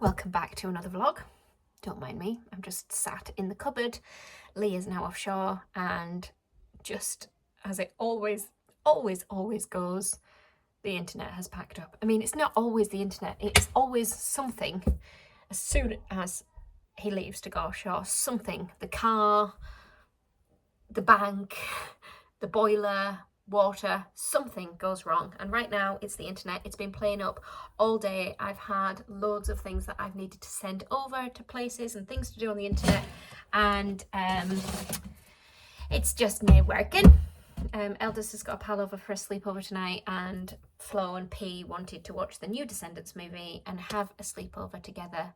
Welcome back to another vlog. Don't mind me, I'm just sat in the cupboard. Lee is now offshore, and just as it always goes, the internet has packed up. I mean, it's not always the internet, it's always something. As soon as he leaves to go offshore, something, the car, the bank, the boiler, water, something goes wrong. And right now it's the internet. It's been playing up all day. I've had loads of things that I've needed to send over to places and things to do on the internet, and it's just not working. Eldest has got a pal over for a sleepover tonight, and Flo and P wanted to watch the new Descendants movie and have a sleepover together.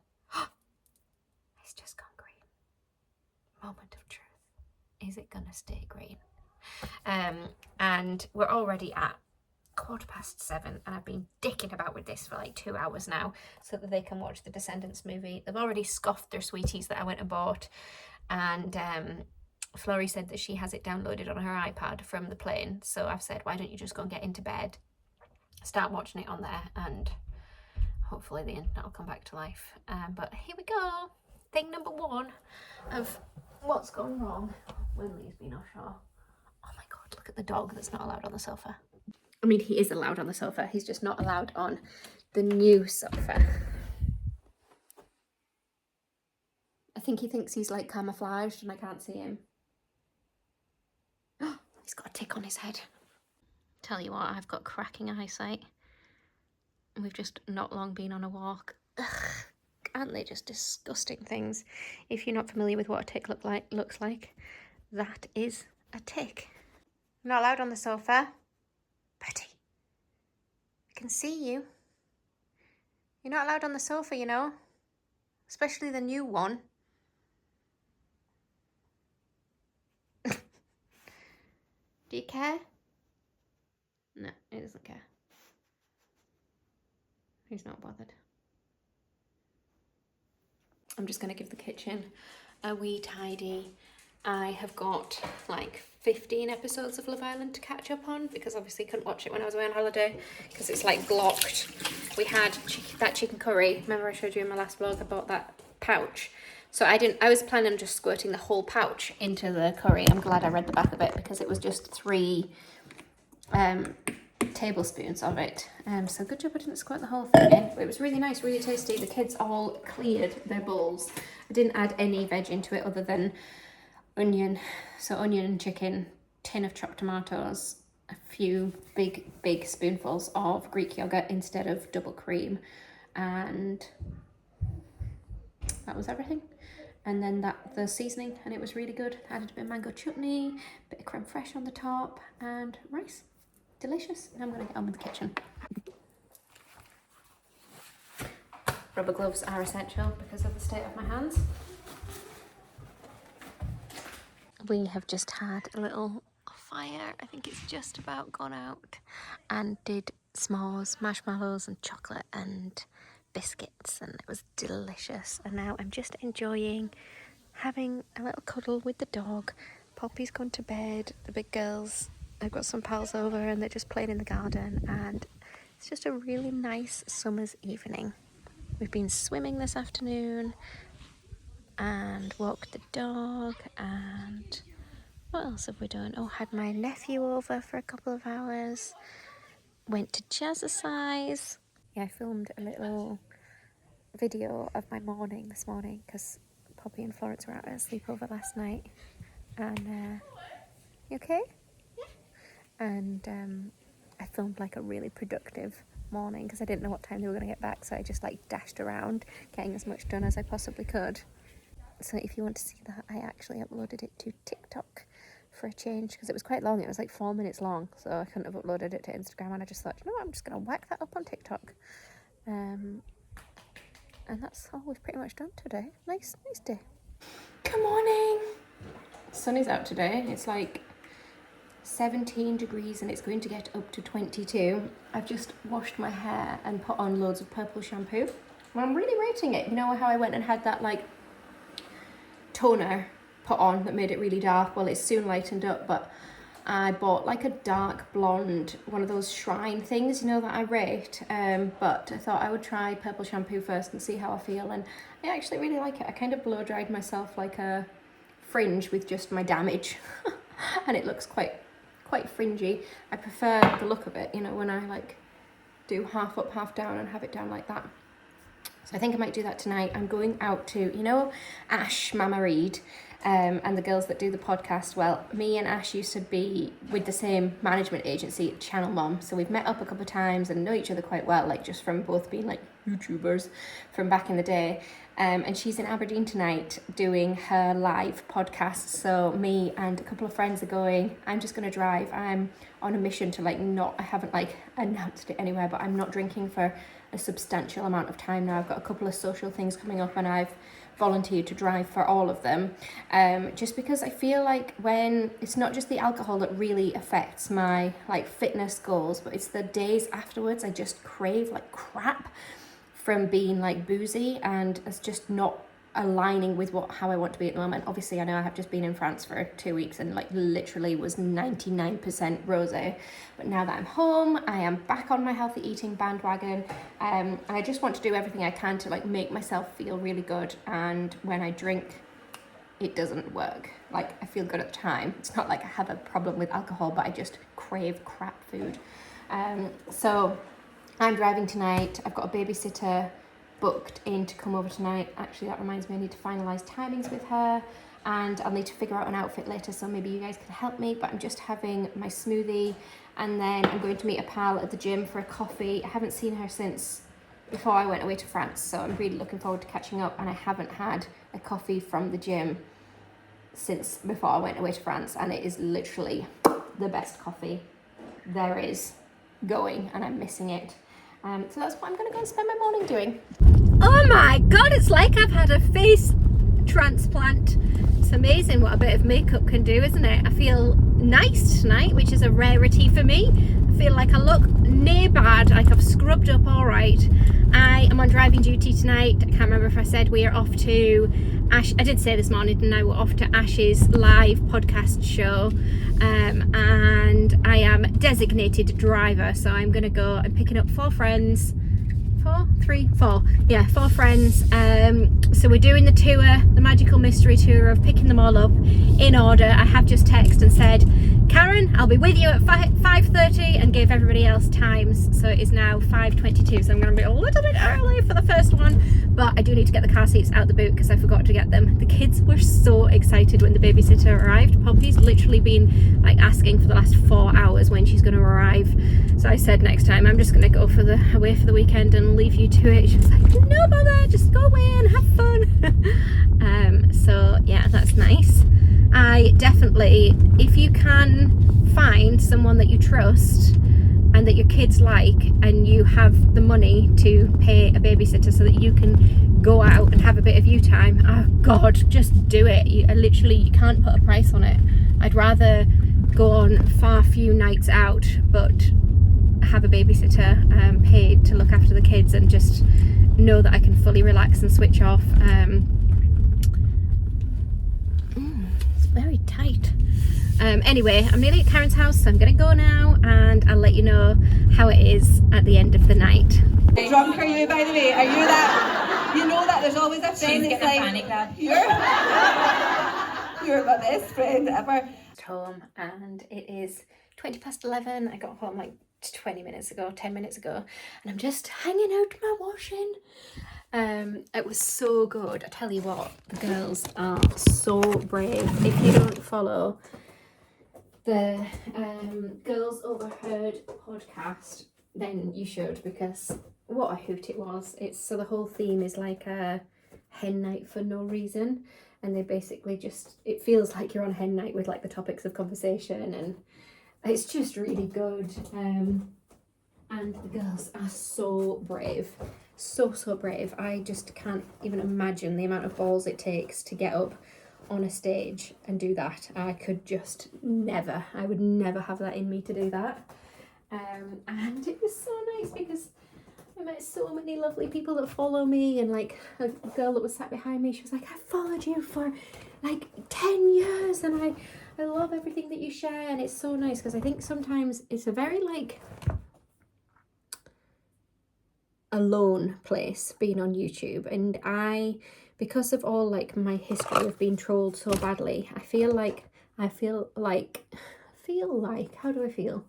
It's just gone green. Moment of truth. Is it gonna stay green? And we're already at 7:15, and I've been dicking about with this for like 2 hours now so that they can watch the Descendants movie. They've already scoffed their sweeties that I went and bought, and Florrie said that she has it downloaded on her iPad from the plane, so I've said, why don't you just go and get into bed, start watching it on there, and hopefully the internet will come back to life. But here we go. Thing number one of what's gone wrong when Lee's been offshore. Oh my god, look at the dog that's not allowed on the sofa. I mean, he is allowed on the sofa, he's just not allowed on the new sofa. I think he thinks he's like camouflaged and I can't see him. Oh, he's got a tick on his head. Tell you what, I've got cracking eyesight. We've just not long been on a walk. Ugh, aren't they just disgusting things? If you're not familiar with what a tick looks like, that is a tick. Not allowed on the sofa. Betty, I can see you. You're not allowed on the sofa, you know. Especially the new one. Do you care? No, he doesn't care. He's not bothered. I'm just going to give the kitchen a wee tidy. I have got like 15 episodes of Love Island to catch up on, because obviously couldn't watch it when I was away on holiday because it's like blocked. We had that chicken curry. Remember I showed you in my last vlog? I bought that pouch. So I was planning on just squirting the whole pouch into the curry. I'm glad I read the back of it because it was just 3 tablespoons of it. So good job I didn't squirt the whole thing in. It was really nice, really tasty. The kids all cleared their bowls. I didn't add any veg into it other than onion. So onion and chicken, tin of chopped tomatoes, a few big spoonfuls of Greek yogurt instead of double cream, and that was everything. And then the seasoning, and it was really good. Added a bit of mango chutney, bit of creme fraiche on the top, and rice. Delicious. And I'm going to get on with the kitchen. Rubber gloves are essential because of the state of my hands. We have just had a little fire. I think it's just about gone out, and did s'mores, marshmallows and chocolate and biscuits, and it was delicious. And now I'm just enjoying having a little cuddle with the dog. Poppy's gone to bed. The big girls, I've got some pals over and they're just playing in the garden, and it's just a really nice summer's evening. We've been swimming this afternoon and walked the dog, and what else have we done? Oh, had my nephew over for a couple of hours. Went to Jazzercise. Yeah, I filmed a little video of my morning this morning because Poppy and Florence were out at a sleepover last night. And you okay? Yeah. And I filmed like a really productive morning because I didn't know what time they were going to get back, so I just like dashed around getting as much done as I possibly could. So if you want to see that, I actually uploaded it to TikTok for a change because it was quite long. It was like 4 minutes long, so I couldn't have uploaded it to Instagram, and I just thought, you know what, I'm just going to whack that up on TikTok. And that's all we've pretty much done today. Nice day. Good morning. Sun is out today. It's like 17 degrees and it's going to get up to 22. I've just washed my hair and put on loads of purple shampoo. And I'm really rating it. You know how I went and had that like toner put on that made it really dark? Well, it's soon lightened up, but I bought like a dark blonde, one of those shrine things, you know, that I rate, but I thought I would try purple shampoo first and see how I feel, and I actually really like it. I kind of blow dried myself like a fringe with just my damage and it looks quite fringy. I prefer the look of it, you know, when I like do half up, half down and have it down like that. So I think I might do that tonight. I'm going out to, you know, Ash, Mama Reed, and the girls that do the podcast. Well, me and Ash used to be with the same management agency, Channel Mom. So we've met up a couple of times and know each other quite well, like just from both being like YouTubers from back in the day. And she's in Aberdeen tonight doing her live podcast. So me and a couple of friends are going. I'm just going to drive. I'm on a mission to I haven't announced it anywhere, but I'm not drinking for a substantial amount of time now. I've got a couple of social things coming up and I've volunteered to drive for all of them, just because I feel like when it's not just the alcohol that really affects my fitness goals, but it's the days afterwards. I just crave like crap from being boozy, and it's just not aligning with how I want to be at the moment. Obviously, I know I have just been in France for 2 weeks and literally was 99% rosé, but now that I'm home, I am back on my healthy eating bandwagon, and I just want to do everything I can to make myself feel really good. And when I drink, it doesn't work. I feel good at the time. It's not like I have a problem with alcohol, but I just crave crap food. So I'm driving tonight. I've got a babysitter booked in to come over tonight. Actually, that reminds me, I need to finalise timings with her, and I'll need to figure out an outfit later, so maybe you guys can help me. But I'm just having my smoothie, and then I'm going to meet a pal at the gym for a coffee. I haven't seen her since before I went away to France, so I'm really looking forward to catching up, and I haven't had a coffee from the gym since before I went away to France, and it is literally the best coffee there is going, and I'm missing it. So that's what I'm going to go and spend my morning doing. Oh my god, it's like I've had a face transplant. It's amazing what a bit of makeup can do, isn't it? I feel nice tonight, which is a rarity for me. I feel like I look near bad, like I've scrubbed up all right. I am on driving duty tonight. I can't remember if I said we are off to Ash. I did say this morning, didn't I? We're off to Ash's live podcast show, and I am designated driver, so I'm gonna go and picking up 4 friends. 4 friends. So we're doing the tour, the magical mystery tour of picking them all up in order. I have just texted and said, Karen, I'll be with you at 5:30, and gave everybody else times. So it is now 5:22, so I'm going to be a little bit early for the first one, but I do need to get the car seats out the boot because I forgot to get them. The kids were so excited when the babysitter arrived. Poppy's literally been asking for the last 4 hours when she's going to arrive. So I said next time I'm just going to go away for the weekend and leave you to it. She was like, no bother, just go away and have fun. So yeah, that's nice. I definitely, if you can find someone that you trust and that your kids like, and you have the money to pay a babysitter so that you can go out and have a bit of you time, oh god, just do it. You can't put a price on it. I'd rather go on far few nights out but have a babysitter paid to look after the kids and just know that I can fully relax and switch off. It's very tight. Anyway, I'm nearly at Karen's house, so I'm gonna go now, and I'll let you know how it is at the end of the night. Drunk are you, by the way? Are you that? You know that there's always a friend that's like, you're my best friend ever. Home, and it is 11:20. I got home 10 minutes ago, and I'm just hanging out my washing. It was so good. I tell you what, the girls are so brave. If you don't follow the Girls Overheard podcast, then you should, because what a hoot it was. So the whole theme is like a hen night for no reason, and they basically it feels like you're on hen night with the topics of conversation, and it's just really good. And the girls are so brave, so brave. I just can't even imagine the amount of balls it takes to get up on a stage and do that. I would never have that in me to do that. And it was so nice because I met so many lovely people that follow me, and a girl that was sat behind me, she was like, I followed you for 10 years, and I love everything that you share, and it's so nice because I think sometimes it's a very like alone place being on YouTube, and because of all like my history of being trolled so badly, I feel like how do I feel?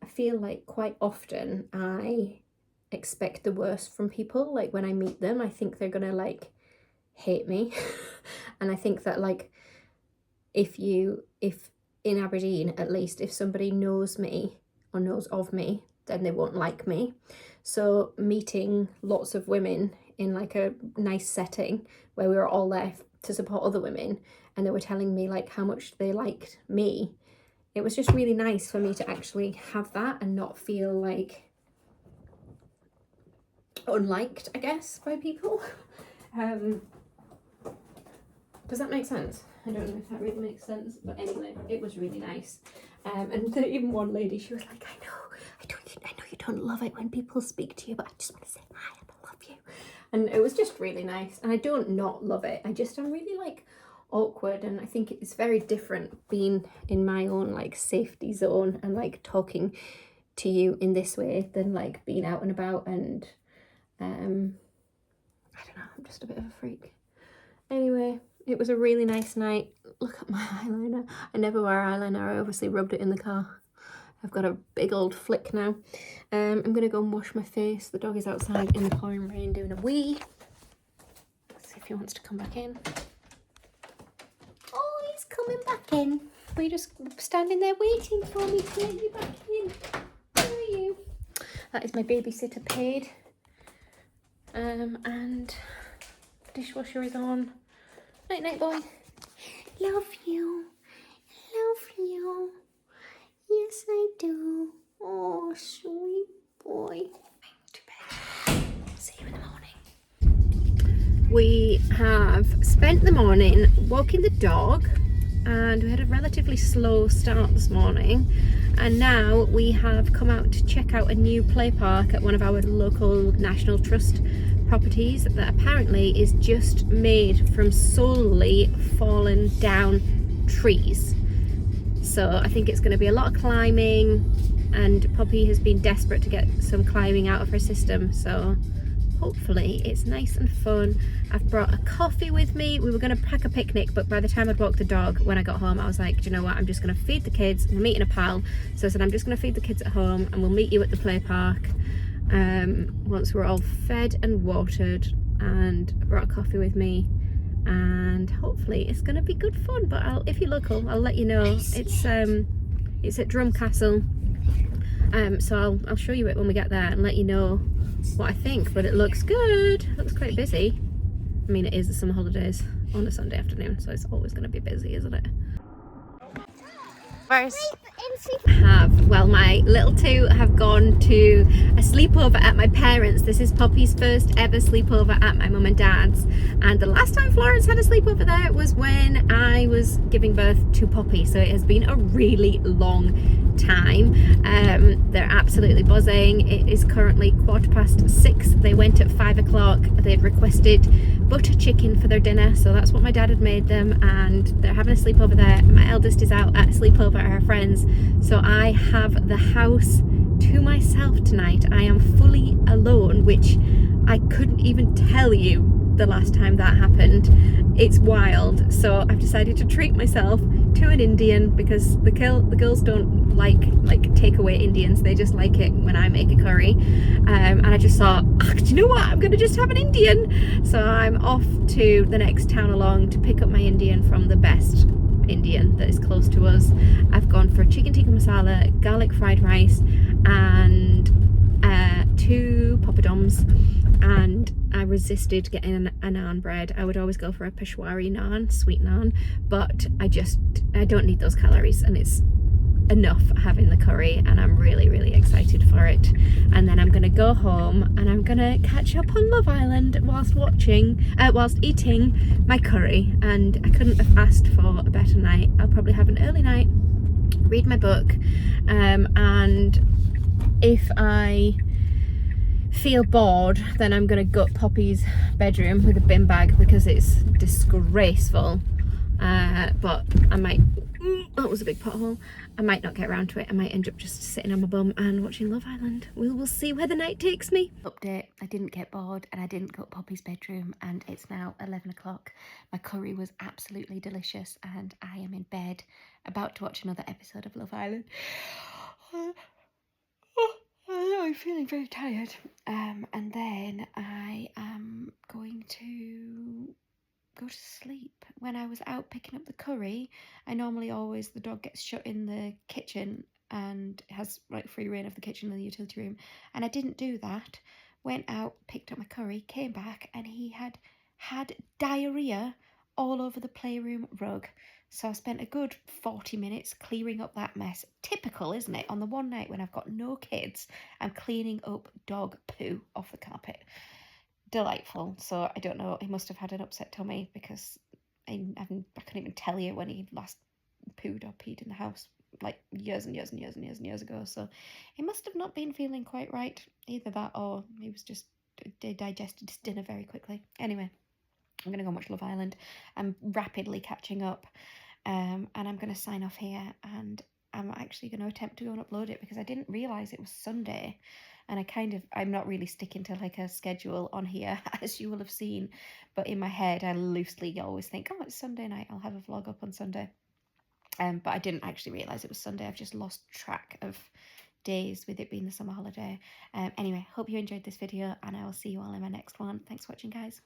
I feel like quite often I expect the worst from people. Like when I meet them, I think they're gonna like hate me. And I think that like if in Aberdeen, at least, if somebody knows me or knows of me, then they won't like me. So meeting lots of women in like a nice setting where we were all there to support other women, and they were telling me like how much they liked me, it was just really nice for me to actually have that and not feel like unliked, I guess, by people. Does that make sense? I don't know if that really makes sense, but anyway, it was really nice. And even one lady, she was like, I know you don't love it when people speak to you, but I just want to say hi and I love you. And it was just really nice. And I don't not love it. I'm really like awkward, and I think it's very different being in my own like safety zone and like talking to you in this way than like being out and about. And I don't know, I'm just a bit of a freak. Anyway, it was a really nice night. Look at my eyeliner. I never wear eyeliner. I obviously rubbed it in the car. I've got a big old flick now. I'm going to go and wash my face. The dog is outside in the pouring rain doing a wee. Let's see if he wants to come back in. Oh, he's coming back in. Were you just standing there waiting for me to let you back in? Where are you? That is my babysitter paid. And dishwasher is on. Night night, boy. Love you. Love you. Yes, I do. Oh, sweet boy. To bed. See you in the morning. We have spent the morning walking the dog, and we had a relatively slow start this morning. And now we have come out to check out a new play park at one of our local National Trust properties that apparently is just made from solely fallen down trees. So I think it's going to be a lot of climbing, and Poppy has been desperate to get some climbing out of her system, so hopefully it's nice and fun. I've brought a coffee with me. We were going to pack a picnic, but by the time I'd walked the dog when I got home, I was like, do you know what, I'm just going to feed the kids. We're meeting a pal, so I said I'm just going to feed the kids at home and we'll meet you at the play park once we're all fed and watered. And I brought a coffee with me, and hopefully it's going to be good fun. But if you're local, I'll let you know. It's at Drumcastle, so I'll show you it when we get there and let you know what I think. But it looks good. It looks quite busy. I mean, it is the summer holidays on a Sunday afternoon, so it's always going to be busy, isn't it? First, my little two have gone to a sleepover at my parents'. This is Poppy's first ever sleepover at my mum and dad's, and the last time Florence had a sleepover there was when I was giving birth to Poppy, so it has been a really long time. They're absolutely buzzing. It is currently 6:15. They went at 5 o'clock. They'd requested butter chicken for their dinner, so that's what my dad had made them, and they're having a sleepover there. My eldest is out at a sleepover at her friends, so I have the house to myself tonight. I am fully alone, which I couldn't even tell you the last time that happened. It's wild. So I've decided to treat myself to an Indian, because the girls don't like takeaway Indians. They just like it when I make a curry, and I just thought, do you know what, I'm gonna just have an Indian. So I'm off to the next town along to pick up my Indian from the best Indian that is close to us. I've gone for chicken tikka masala, garlic fried rice, and 2 poppadoms, and I resisted getting a naan bread. I would always go for a Peshwari naan, sweet naan, but I don't need those calories, and it's enough having the curry, and I'm really, really excited for it. And then I'm gonna go home and I'm gonna catch up on Love Island whilst eating my curry, and I couldn't have asked for a better night. I'll probably have an early night, read my book, and if I feel bored, then I'm gonna gut Poppy's bedroom with a bin bag, because it's disgraceful but I might, that was a big pothole, I might not get around to it. I might end up just sitting on my bum and watching Love Island. We'll see where the night takes me. Update, I didn't get bored and I didn't go to Poppy's bedroom, and it's now 11 o'clock. My curry was absolutely delicious and I am in bed about to watch another episode of Love Island. I'm feeling very tired, and then I am going to go to sleep. When I was out picking up the curry, I normally always, the dog gets shut in the kitchen and has like free reign of the kitchen and the utility room, and I didn't do that. Went out, picked up my curry, came back, and he had diarrhea all over the playroom rug. So I spent a good 40 minutes clearing up that mess. Typical, isn't it? On the one night when I've got no kids, I'm cleaning up dog poo off the carpet. Delightful. So I don't know, he must have had an upset tummy, because I couldn't even tell you when he last pooed or peed in the house, like years and years and years and years and years ago. So he must have not been feeling quite right. Either that or he was just digested his dinner very quickly. Anyway, I'm going to go watch Love Island. I'm rapidly catching up, and I'm going to sign off here, and I'm actually going to attempt to go and upload it because I didn't realise it was Sunday, and I'm not really sticking to like a schedule on here, as you will have seen, but in my head I loosely always think, oh, it's Sunday night, I'll have a vlog up on Sunday. But I didn't actually realise it was Sunday. I've just lost track of days with it being the summer holiday. Anyway, hope you enjoyed this video, and I will see you all in my next one. Thanks for watching, guys.